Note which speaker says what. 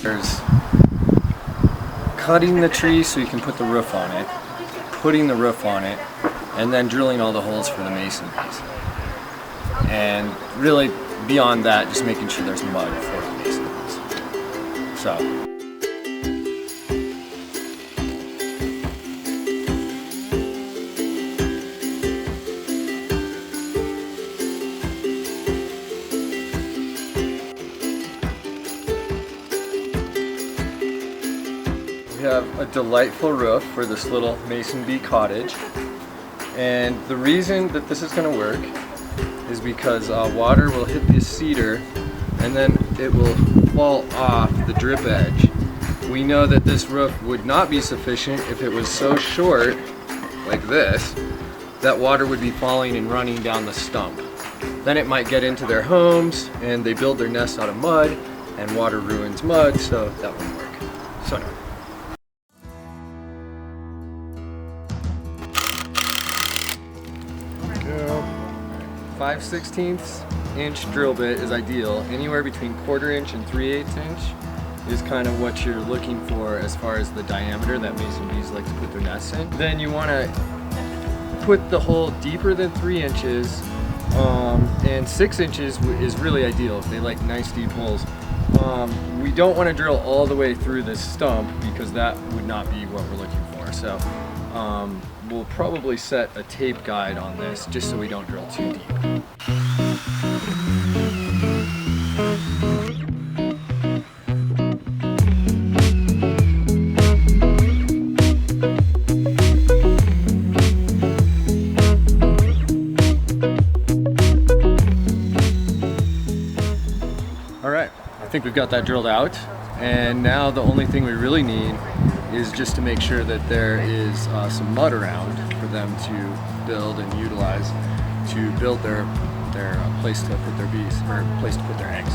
Speaker 1: There's cutting the tree so you can put the roof on it, putting the roof on it, and then drilling all the holes for the mason piece. And really, beyond that, just making sure there's mud for the mason piece. So. We have a delightful roof for this little mason bee cottage, and the reason that this is going to work is because water will hit this cedar and then it will fall off the drip edge. We know that this roof would not be sufficient if it was so short, like this, that water would be falling and running down the stump. Then it might get into their homes and they build their nest out of mud, and water ruins mud, so that wouldn't work. So no. 5/16 inch drill bit is ideal. Anywhere between 1/4 inch and 3/8 inch is kind of what you're looking for as far as the diameter that mason bees like to put their nests in. Then you want to put the hole deeper than 3 inches, and 6 inches is really ideal if they like nice deep holes. We don't want to drill all the way through this stump because that would not be what we're looking for. So we'll probably set a tape guide on this just so we don't drill too deep. Alright, I think we've got that drilled out, and now the only thing we really need is just to make sure that there is some mud around for them to build and utilize to build their place to put their bees, or place to put their eggs.